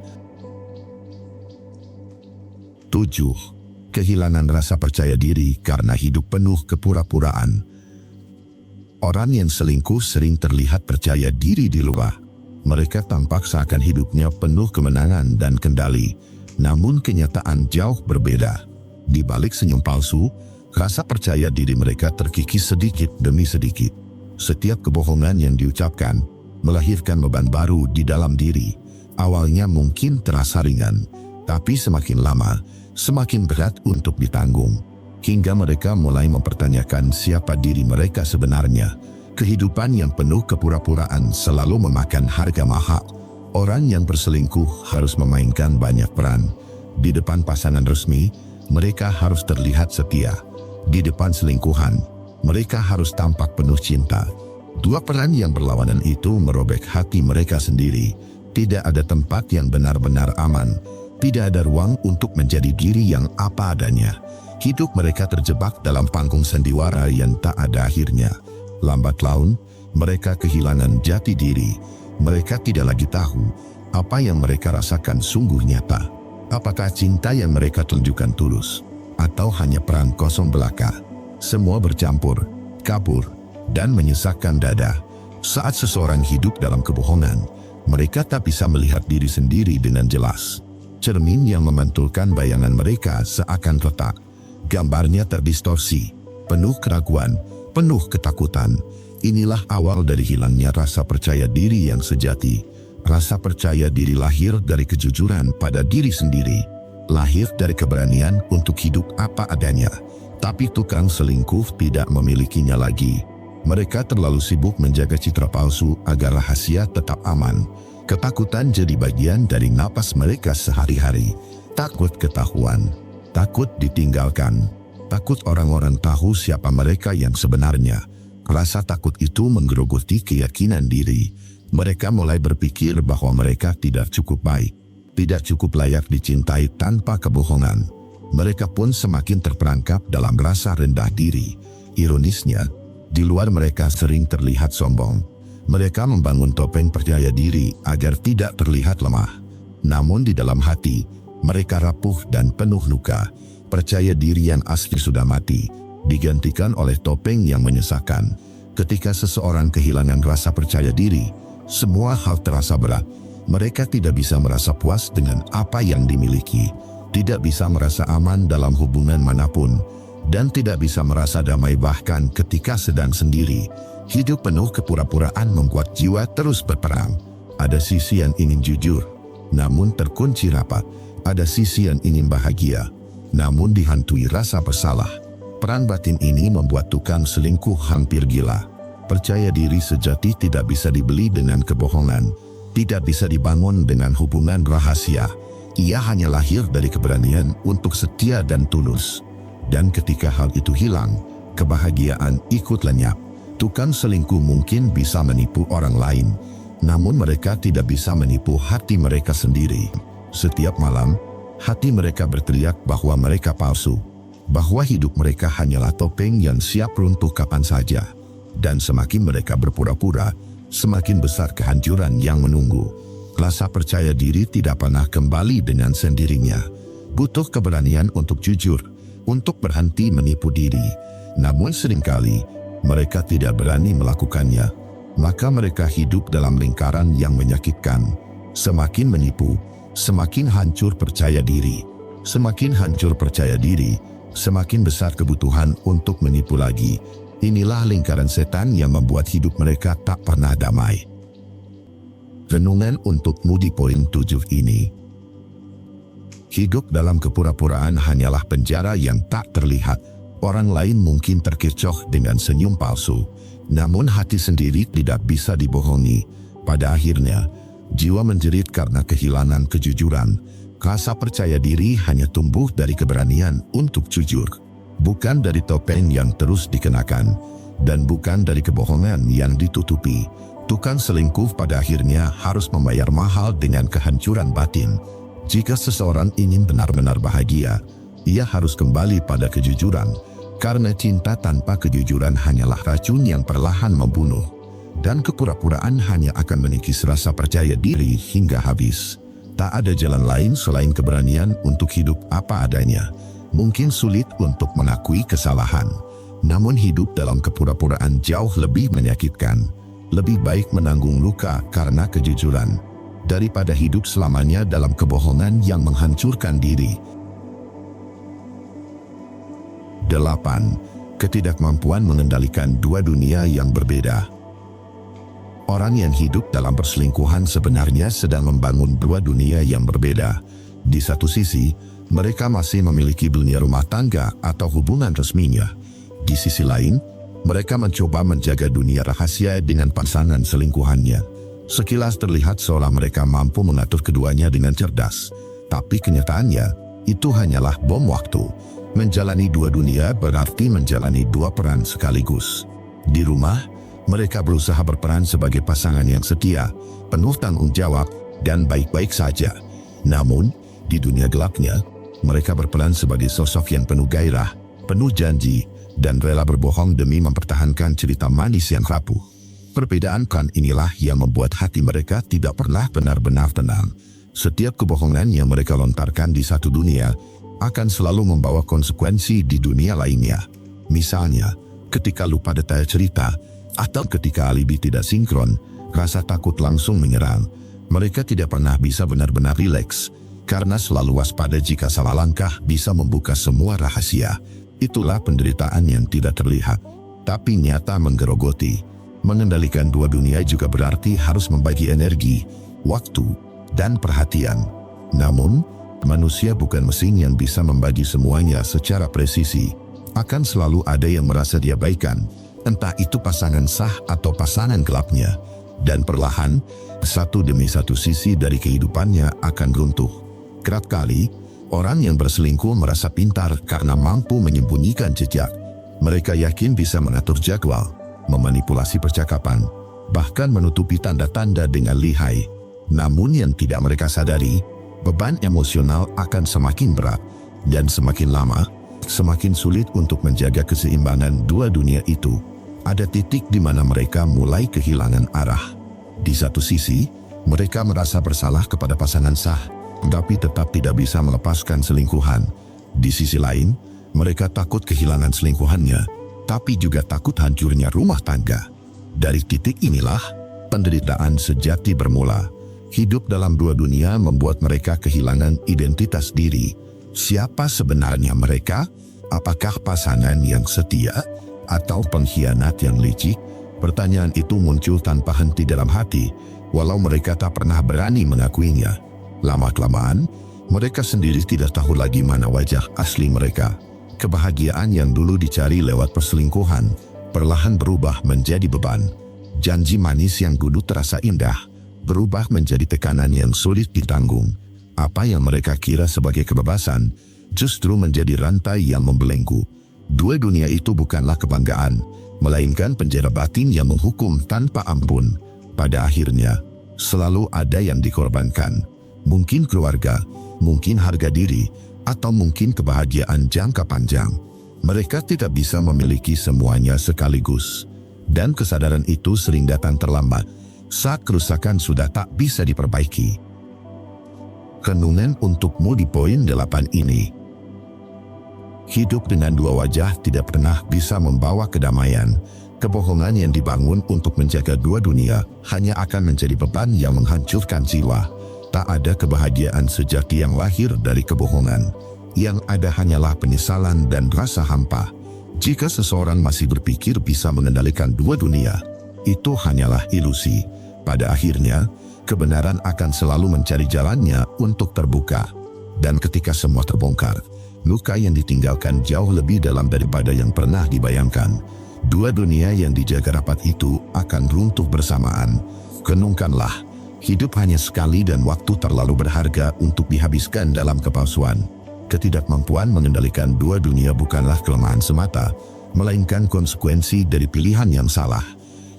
7. Kehilangan rasa percaya diri karena hidup penuh kepura-puraan. Orang yang selingkuh sering terlihat percaya diri di luar. Mereka tampak seakan hidupnya penuh kemenangan dan kendali, namun kenyataan jauh berbeda. Di balik senyum palsu, rasa percaya diri mereka terkikis sedikit demi sedikit. Setiap kebohongan yang diucapkan melahirkan beban baru di dalam diri. Awalnya mungkin terasa ringan, tapi semakin lama, semakin berat untuk ditanggung, hingga mereka mulai mempertanyakan siapa diri mereka sebenarnya. Kehidupan yang penuh kepura-puraan selalu memakan harga mahal. Orang yang berselingkuh harus memainkan banyak peran. Di depan pasangan resmi, mereka harus terlihat setia. Di depan selingkuhan, mereka harus tampak penuh cinta. Dua peran yang berlawanan itu merobek hati mereka sendiri. Tidak ada tempat yang benar-benar aman. Tidak ada ruang untuk menjadi diri yang apa adanya. Hidup mereka terjebak dalam panggung sandiwara yang tak ada akhirnya. Lambat laun, mereka kehilangan jati diri. Mereka tidak lagi tahu apa yang mereka rasakan sungguh nyata. Apakah cinta yang mereka tunjukkan tulus, atau hanya perang kosong belaka? Semua bercampur, kabur, dan menyesakkan dada. Saat seseorang hidup dalam kebohongan, mereka tak bisa melihat diri sendiri dengan jelas. Cermin yang memantulkan bayangan mereka seakan retak. Gambarnya terdistorsi, penuh keraguan, penuh ketakutan. Inilah awal dari hilangnya rasa percaya diri yang sejati. Rasa percaya diri lahir dari kejujuran pada diri sendiri, lahir dari keberanian untuk hidup apa adanya. Tapi tukang selingkuh tidak memilikinya lagi. Mereka terlalu sibuk menjaga citra palsu agar rahasia tetap aman. Ketakutan jadi bagian dari napas mereka sehari-hari. Takut ketahuan, takut ditinggalkan, takut orang-orang tahu siapa mereka yang sebenarnya. Rasa takut itu menggerogoti keyakinan diri. Mereka mulai berpikir bahwa mereka tidak cukup baik, tidak cukup layak dicintai tanpa kebohongan. Mereka pun semakin terperangkap dalam rasa rendah diri. Ironisnya, di luar mereka sering terlihat sombong. Mereka membangun topeng percaya diri agar tidak terlihat lemah. Namun di dalam hati, mereka rapuh dan penuh luka. Percaya diri yang asli sudah mati, digantikan oleh topeng yang menyesakan. Ketika seseorang kehilangan rasa percaya diri, semua hal terasa berat. Mereka tidak bisa merasa puas dengan apa yang dimiliki, tidak bisa merasa aman dalam hubungan manapun, dan tidak bisa merasa damai bahkan ketika sedang sendiri. Hidup penuh kepura-puraan membuat jiwa terus berperang. Ada sisi yang ingin jujur, namun terkunci rapat. Ada sisi yang ingin bahagia, namun dihantui rasa bersalah. Peran batin ini membuat tukang selingkuh hampir gila. Percaya diri sejati tidak bisa dibeli dengan kebohongan, tidak bisa dibangun dengan hubungan rahasia. Ia hanya lahir dari keberanian untuk setia dan tulus. Dan ketika hal itu hilang, kebahagiaan ikut lenyap. Tukang selingkuh mungkin bisa menipu orang lain, namun mereka tidak bisa menipu hati mereka sendiri. Setiap malam, hati mereka berteriak bahwa mereka palsu, bahwa hidup mereka hanyalah topeng yang siap runtuh kapan saja. Dan semakin mereka berpura-pura, semakin besar kehancuran yang menunggu. Rasa percaya diri tidak pernah kembali dengan sendirinya. Butuh keberanian untuk jujur, untuk berhenti menipu diri. Namun seringkali, mereka tidak berani melakukannya. Maka mereka hidup dalam lingkaran yang menyakitkan. Semakin menipu, semakin hancur percaya diri. Semakin hancur percaya diri, semakin besar kebutuhan untuk menipu lagi. Inilah lingkaran setan yang membuat hidup mereka tak pernah damai. Renungan untukmu di poin 7 ini. Hidup dalam kepura-puraan hanyalah penjara yang tak terlihat. Orang lain mungkin terkecoh dengan senyum palsu, namun hati sendiri tidak bisa dibohongi. Pada akhirnya, jiwa menjerit karena kehilangan kejujuran. Rasa percaya diri hanya tumbuh dari keberanian untuk jujur, bukan dari topeng yang terus dikenakan, dan bukan dari kebohongan yang ditutupi. Tukang selingkuh pada akhirnya harus membayar mahal dengan kehancuran batin. Jika seseorang ingin benar-benar bahagia, ia harus kembali pada kejujuran, karena cinta tanpa kejujuran hanyalah racun yang perlahan membunuh, dan kepura-puraan hanya akan mengikis rasa percaya diri hingga habis. Tak ada jalan lain selain keberanian untuk hidup apa adanya. Mungkin sulit untuk mengakui kesalahan, namun hidup dalam kepura-puraan jauh lebih menyakitkan. Lebih baik menanggung luka karena kejujuran, daripada hidup selamanya dalam kebohongan yang menghancurkan diri. 8. Ketidakmampuan mengendalikan dua dunia yang berbeda. Orang yang hidup dalam perselingkuhan sebenarnya sedang membangun dua dunia yang berbeda. Di satu sisi, mereka masih memiliki dunia rumah tangga atau hubungan resminya. Di sisi lain, mereka mencoba menjaga dunia rahasia dengan pasangan selingkuhannya. Sekilas terlihat seolah mereka mampu mengatur keduanya dengan cerdas. Tapi kenyataannya, itu hanyalah bom waktu. Menjalani dua dunia berarti menjalani dua peran sekaligus. Di rumah, mereka berusaha berperan sebagai pasangan yang setia, penuh tanggung jawab, dan baik-baik saja. Namun, di dunia gelapnya, mereka berperan sebagai sosok yang penuh gairah, penuh janji, dan rela berbohong demi mempertahankan cerita manis yang rapuh. Perbedaan peran inilah yang membuat hati mereka tidak pernah benar-benar tenang. Setiap kebohongan yang mereka lontarkan di satu dunia akan selalu membawa konsekuensi di dunia lainnya. Misalnya, ketika lupa detail cerita, atau ketika alibi tidak sinkron, rasa takut langsung menyerang. Mereka tidak pernah bisa benar-benar rileks, karena selalu waspada jika salah langkah bisa membuka semua rahasia. Itulah penderitaan yang tidak terlihat, tapi nyata menggerogoti. Mengendalikan dua dunia juga berarti harus membagi energi, waktu, dan perhatian. Namun, manusia bukan mesin yang bisa membagi semuanya secara presisi. Akan selalu ada yang merasa diabaikan, entah itu pasangan sah atau pasangan gelapnya. Dan perlahan, satu demi satu sisi dari kehidupannya akan runtuh. Kerap kali, orang yang berselingkuh merasa pintar karena mampu menyembunyikan jejak. Mereka yakin bisa mengatur jadwal, memanipulasi percakapan, bahkan menutupi tanda-tanda dengan lihai. Namun yang tidak mereka sadari, beban emosional akan semakin berat, dan semakin lama, semakin sulit untuk menjaga keseimbangan dua dunia itu. Ada titik di mana mereka mulai kehilangan arah. Di satu sisi, mereka merasa bersalah kepada pasangan sah, tapi tetap tidak bisa melepaskan selingkuhan. Di sisi lain, mereka takut kehilangan selingkuhannya, tapi juga takut hancurnya rumah tangga. Dari titik inilah, penderitaan sejati bermula. Hidup dalam dua dunia membuat mereka kehilangan identitas diri. Siapa sebenarnya mereka? Apakah pasangan yang setia atau pengkhianat yang licik? Pertanyaan itu muncul tanpa henti dalam hati, walau mereka tak pernah berani mengakuinya. Lama-kelamaan, mereka sendiri tidak tahu lagi mana wajah asli mereka. Kebahagiaan yang dulu dicari lewat perselingkuhan perlahan berubah menjadi beban. Janji manis yang dulu terasa indah berubah menjadi tekanan yang sulit ditanggung. Apa yang mereka kira sebagai kebebasan justru menjadi rantai yang membelenggu. Dua dunia itu bukanlah kebanggaan, melainkan penjara batin yang menghukum tanpa ampun. Pada akhirnya, selalu ada yang dikorbankan. Mungkin keluarga, mungkin harga diri, atau mungkin kebahagiaan jangka panjang. Mereka tidak bisa memiliki semuanya sekaligus. Dan kesadaran itu sering datang terlambat, saat kerusakan sudah tak bisa diperbaiki. Renungan untukmu di poin 8 ini. Hidup dengan dua wajah tidak pernah bisa membawa kedamaian. Kebohongan yang dibangun untuk menjaga dua dunia hanya akan menjadi beban yang menghancurkan jiwa. Tak ada kebahagiaan sejati yang lahir dari kebohongan. Yang ada hanyalah penyesalan dan rasa hampa. Jika seseorang masih berpikir bisa mengendalikan dua dunia, itu hanyalah ilusi. Pada akhirnya, kebenaran akan selalu mencari jalannya untuk terbuka. Dan ketika semua terbongkar, luka yang ditinggalkan jauh lebih dalam daripada yang pernah dibayangkan. Dua dunia yang dijaga rapat itu akan runtuh bersamaan. Renungkanlah, hidup hanya sekali dan waktu terlalu berharga untuk dihabiskan dalam kepalsuan. Ketidakmampuan mengendalikan dua dunia bukanlah kelemahan semata, melainkan konsekuensi dari pilihan yang salah.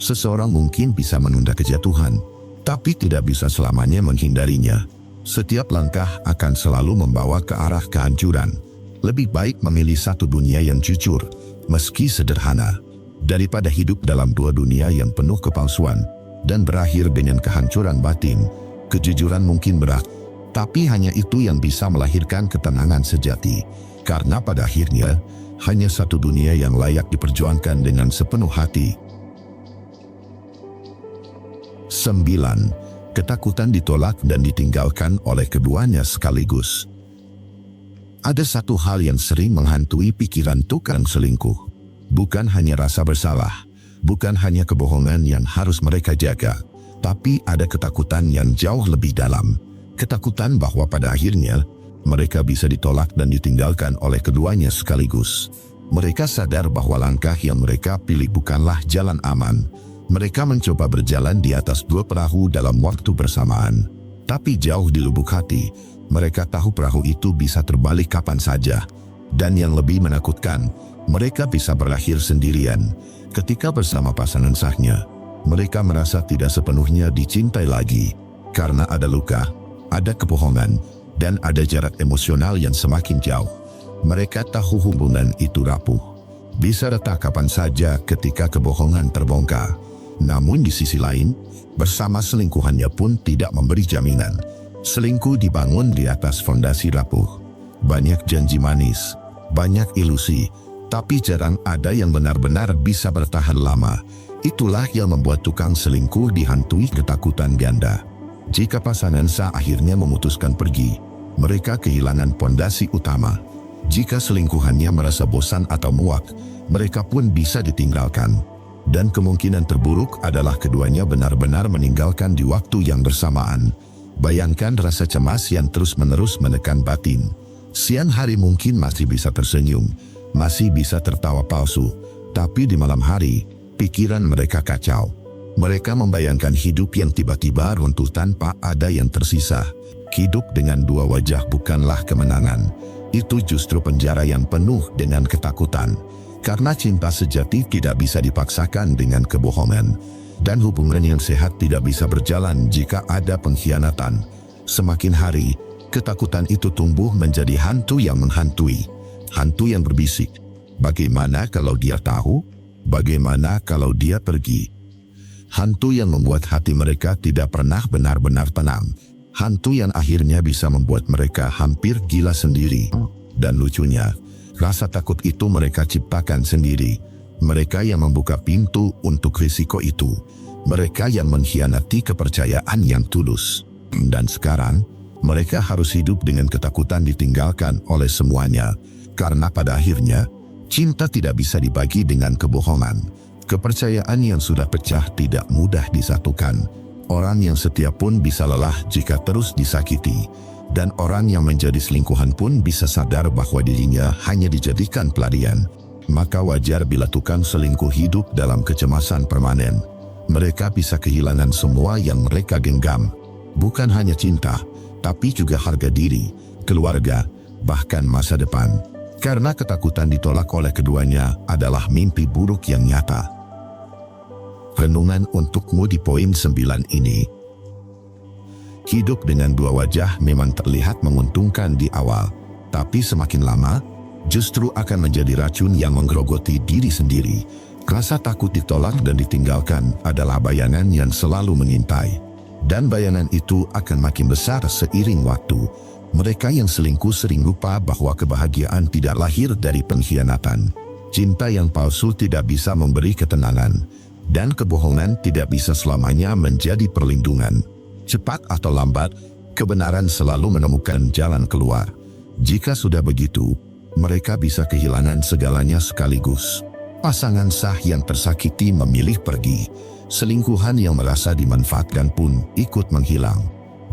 Seseorang mungkin bisa menunda kejatuhan, tapi tidak bisa selamanya menghindarinya. Setiap langkah akan selalu membawa ke arah kehancuran. Lebih baik memilih satu dunia yang jujur, meski sederhana, daripada hidup dalam dua dunia yang penuh kepalsuan dan berakhir dengan kehancuran batin. Kejujuran mungkin berat, tapi hanya itu yang bisa melahirkan ketenangan sejati. Karena pada akhirnya, hanya satu dunia yang layak diperjuangkan dengan sepenuh hati. 9. Ketakutan ditolak dan ditinggalkan oleh keduanya sekaligus. Ada satu hal yang sering menghantui pikiran tukang selingkuh. Bukan hanya rasa bersalah, bukan hanya kebohongan yang harus mereka jaga, tapi ada ketakutan yang jauh lebih dalam. Ketakutan bahwa pada akhirnya, mereka bisa ditolak dan ditinggalkan oleh keduanya sekaligus. Mereka sadar bahwa langkah yang mereka pilih bukanlah jalan aman. Mereka mencoba berjalan di atas dua perahu dalam waktu bersamaan. Tapi jauh di lubuk hati, mereka tahu perahu itu bisa terbalik kapan saja. Dan yang lebih menakutkan, mereka bisa berakhir sendirian. Ketika bersama pasangan sahnya, mereka merasa tidak sepenuhnya dicintai lagi. Karena ada luka, ada kebohongan, dan ada jarak emosional yang semakin jauh. Mereka tahu hubungan itu rapuh. Bisa retak kapan saja ketika kebohongan terbongkar. Namun di sisi lain, bersama selingkuhannya pun tidak memberi jaminan. Selingkuh dibangun di atas fondasi rapuh. Banyak janji manis, banyak ilusi, tapi jarang ada yang benar-benar bisa bertahan lama. Itulah yang membuat tukang selingkuh dihantui ketakutan ganda. Jika pasangan sah akhirnya memutuskan pergi, mereka kehilangan pondasi utama. Jika selingkuhannya merasa bosan atau muak, mereka pun bisa ditinggalkan. Dan kemungkinan terburuk adalah keduanya benar-benar meninggalkan di waktu yang bersamaan. Bayangkan rasa cemas yang terus-menerus menekan batin. Siang hari mungkin masih bisa tersenyum, masih bisa tertawa palsu, tapi di malam hari, pikiran mereka kacau. Mereka membayangkan hidup yang tiba-tiba runtuh tanpa ada yang tersisa. Hidup dengan dua wajah bukanlah kemenangan. Itu justru penjara yang penuh dengan ketakutan. Karena cinta sejati tidak bisa dipaksakan dengan kebohongan. Dan hubungan yang sehat tidak bisa berjalan jika ada pengkhianatan. Semakin hari, ketakutan itu tumbuh menjadi hantu yang menghantui. Hantu yang berbisik. Bagaimana kalau dia tahu? Bagaimana kalau dia pergi? Hantu yang membuat hati mereka tidak pernah benar-benar tenang. Hantu yang akhirnya bisa membuat mereka hampir gila sendiri. Dan lucunya, rasa takut itu mereka ciptakan sendiri. Mereka yang membuka pintu untuk risiko itu. Mereka yang mengkhianati kepercayaan yang tulus. Dan sekarang, mereka harus hidup dengan ketakutan ditinggalkan oleh semuanya. Karena pada akhirnya, cinta tidak bisa dibagi dengan kebohongan. Kepercayaan yang sudah pecah tidak mudah disatukan. Orang yang setia pun bisa lelah jika terus disakiti. Dan orang yang menjadi selingkuhan pun bisa sadar bahwa dirinya hanya dijadikan pelarian. Maka wajar bila tukang selingkuh hidup dalam kecemasan permanen. Mereka bisa kehilangan semua yang mereka genggam. Bukan hanya cinta, tapi juga harga diri, keluarga, bahkan masa depan. Karena ketakutan ditolak oleh keduanya adalah mimpi buruk yang nyata. Renungan untukmu di poin 9 ini. Hidup dengan dua wajah memang terlihat menguntungkan di awal, tapi semakin lama, justru akan menjadi racun yang menggerogoti diri sendiri. Rasa takut ditolak dan ditinggalkan adalah bayangan yang selalu mengintai. Dan bayangan itu akan makin besar seiring waktu. Mereka yang selingkuh sering lupa bahwa kebahagiaan tidak lahir dari pengkhianatan. Cinta yang palsu tidak bisa memberi ketenangan. Dan kebohongan tidak bisa selamanya menjadi perlindungan. Cepat atau lambat, kebenaran selalu menemukan jalan keluar. Jika sudah begitu, mereka bisa kehilangan segalanya sekaligus. Pasangan sah yang tersakiti memilih pergi. Selingkuhan yang merasa dimanfaatkan pun ikut menghilang.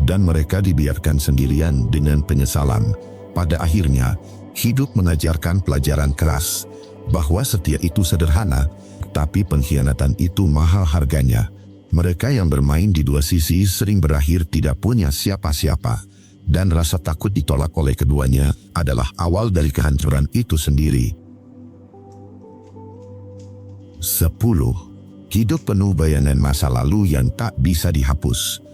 Dan mereka dibiarkan sendirian dengan penyesalan. Pada akhirnya, hidup mengajarkan pelajaran keras. Bahwa setia itu sederhana, tapi pengkhianatan itu mahal harganya. Mereka yang bermain di dua sisi sering berakhir tidak punya siapa-siapa. Dan rasa takut ditolak oleh keduanya adalah awal dari kehancuran itu sendiri. 10. Hidup penuh bayangan masa lalu yang tak bisa dihapus.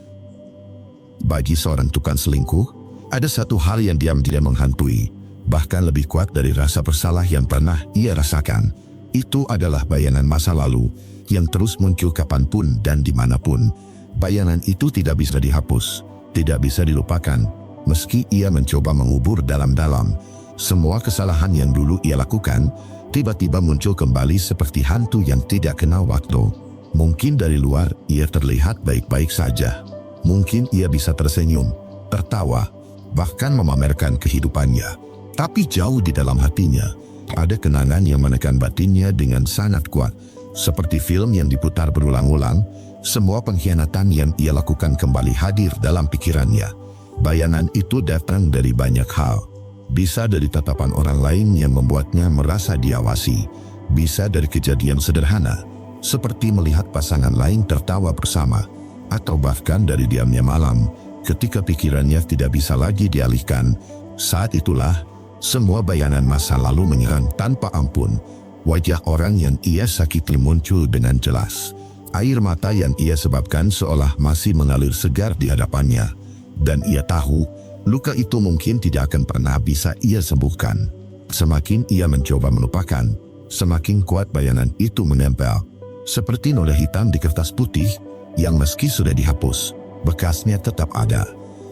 Bagi seorang tukang selingkuh, ada satu hal yang diam-diam menghantui, bahkan lebih kuat dari rasa bersalah yang pernah ia rasakan. Itu adalah bayangan masa lalu yang terus muncul kapanpun dan dimanapun. Bayangan itu tidak bisa dihapus, tidak bisa dilupakan, meski ia mencoba mengubur dalam-dalam. Semua kesalahan yang dulu ia lakukan, tiba-tiba muncul kembali seperti hantu yang tidak kenal waktu. Mungkin dari luar ia terlihat baik-baik saja. Mungkin ia bisa tersenyum, tertawa, bahkan memamerkan kehidupannya. Tapi jauh di dalam hatinya, ada kenangan yang menekan batinnya dengan sangat kuat. Seperti film yang diputar berulang-ulang, semua pengkhianatan yang ia lakukan kembali hadir dalam pikirannya. Bayangan itu datang dari banyak hal. Bisa dari tatapan orang lain yang membuatnya merasa diawasi. Bisa dari kejadian sederhana, seperti melihat pasangan lain tertawa bersama. Atau bahkan dari diamnya malam, ketika pikirannya tidak bisa lagi dialihkan. Saat itulah, semua bayangan masa lalu menyerang tanpa ampun. Wajah orang yang ia sakiti muncul dengan jelas. Air mata yang ia sebabkan seolah masih mengalir segar di hadapannya. Dan ia tahu, luka itu mungkin tidak akan pernah bisa ia sembuhkan. Semakin ia mencoba melupakan, semakin kuat bayangan itu menempel. Seperti noda hitam di kertas putih, yang meski sudah dihapus, bekasnya tetap ada.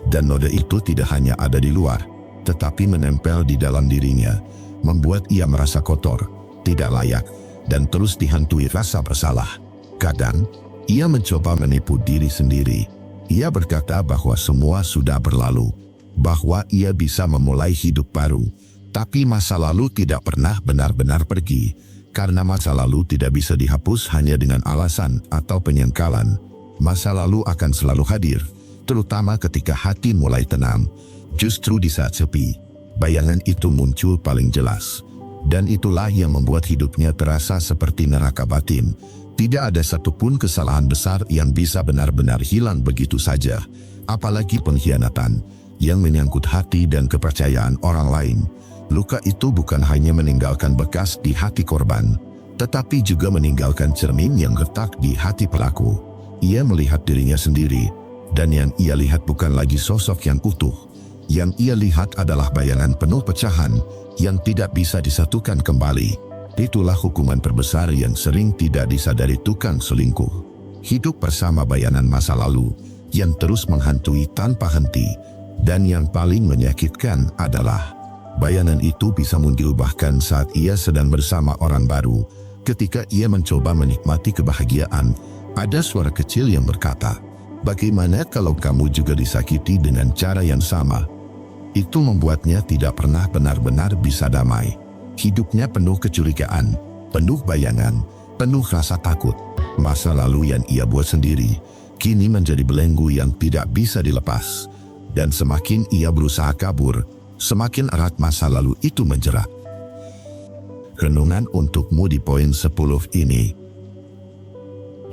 Dan noda itu tidak hanya ada di luar, tetapi menempel di dalam dirinya, membuat ia merasa kotor, tidak layak, dan terus dihantui rasa bersalah. Kadang, ia mencoba menipu diri sendiri. Ia berkata bahwa semua sudah berlalu, bahwa ia bisa memulai hidup baru. Tapi masa lalu tidak pernah benar-benar pergi, karena masa lalu tidak bisa dihapus hanya dengan alasan atau penyangkalan. Masa lalu akan selalu hadir, terutama ketika hati mulai tenang. Justru di saat sepi, bayangan itu muncul paling jelas. Dan itulah yang membuat hidupnya terasa seperti neraka batin. Tidak ada satupun kesalahan besar yang bisa benar-benar hilang begitu saja. Apalagi pengkhianatan yang menyangkut hati dan kepercayaan orang lain. Luka itu bukan hanya meninggalkan bekas di hati korban, tetapi juga meninggalkan cermin yang retak di hati pelaku. Ia melihat dirinya sendiri, dan yang ia lihat bukan lagi sosok yang utuh. Yang ia lihat adalah bayangan penuh pecahan yang tidak bisa disatukan kembali. Itulah hukuman terbesar yang sering tidak disadari tukang selingkuh. Hidup bersama bayangan masa lalu yang terus menghantui tanpa henti. Dan yang paling menyakitkan adalah bayangan itu bisa muncul bahkan saat ia sedang bersama orang baru. Ketika ia mencoba menikmati kebahagiaan, ada suara kecil yang berkata, "Bagaimana kalau kamu juga disakiti dengan cara yang sama?" Itu membuatnya tidak pernah benar-benar bisa damai. Hidupnya penuh kecurigaan, penuh bayangan, penuh rasa takut. Masa lalu yang ia buat sendiri, kini menjadi belenggu yang tidak bisa dilepas. Dan semakin ia berusaha kabur, semakin erat masa lalu itu menjerat. Renungan untukmu di poin 10 ini.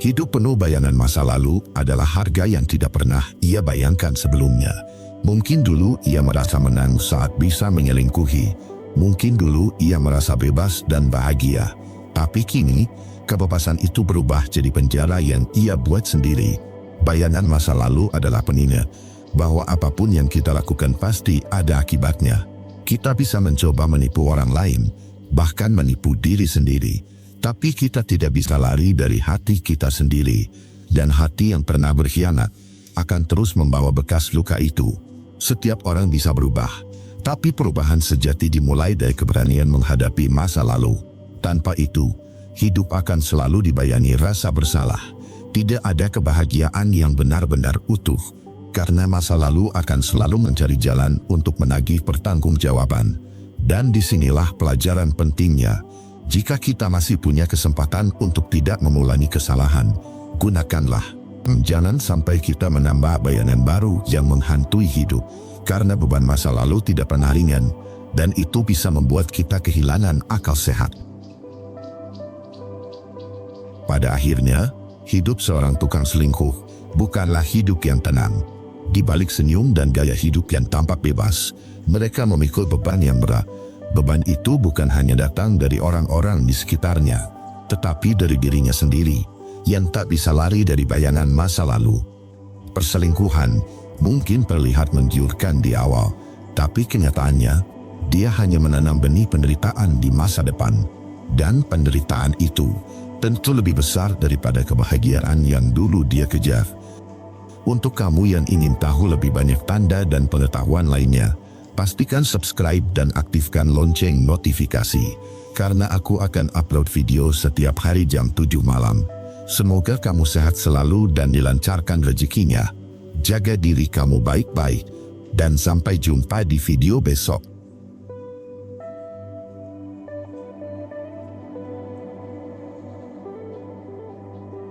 Hidup penuh bayangan masa lalu adalah harga yang tidak pernah ia bayangkan sebelumnya. Mungkin dulu ia merasa menang saat bisa menyelingkuhi. Mungkin dulu ia merasa bebas dan bahagia. Tapi kini, kebebasan itu berubah jadi penjara yang ia buat sendiri. Bayangan masa lalu adalah pengingat bahwa apapun yang kita lakukan pasti ada akibatnya. Kita bisa mencoba menipu orang lain, bahkan menipu diri sendiri. Tapi kita tidak bisa lari dari hati kita sendiri. Dan hati yang pernah berkhianat akan terus membawa bekas luka itu. Setiap orang bisa berubah, tapi perubahan sejati dimulai dari keberanian menghadapi masa lalu. Tanpa itu, hidup akan selalu dibayangi rasa bersalah. Tidak ada kebahagiaan yang benar-benar utuh, karena masa lalu akan selalu mencari jalan untuk menagih pertanggungjawaban. Dan disinilah pelajaran pentingnya. Jika kita masih punya kesempatan untuk tidak mengulangi kesalahan, gunakanlah. Jangan sampai kita menambah bayangan baru yang menghantui hidup, karena beban masa lalu tidak pernah ringan, dan itu bisa membuat kita kehilangan akal sehat. Pada akhirnya, hidup seorang tukang selingkuh bukanlah hidup yang tenang. Di balik senyum dan gaya hidup yang tampak bebas, mereka memikul beban yang berat. Beban itu bukan hanya datang dari orang-orang di sekitarnya, tetapi dari dirinya sendiri, yang tak bisa lari dari bayangan masa lalu. Perselingkuhan mungkin terlihat menggiurkan di awal, tapi kenyataannya, dia hanya menanam benih penderitaan di masa depan. Dan penderitaan itu tentu lebih besar daripada kebahagiaan yang dulu dia kejar. Untuk kamu yang ingin tahu lebih banyak tanda dan pengetahuan lainnya, pastikan subscribe dan aktifkan lonceng notifikasi, karena aku akan upload video setiap hari jam 7 malam. Semoga kamu sehat selalu dan dilancarkan rezekinya. Jaga diri kamu baik-baik, dan sampai jumpa di video besok.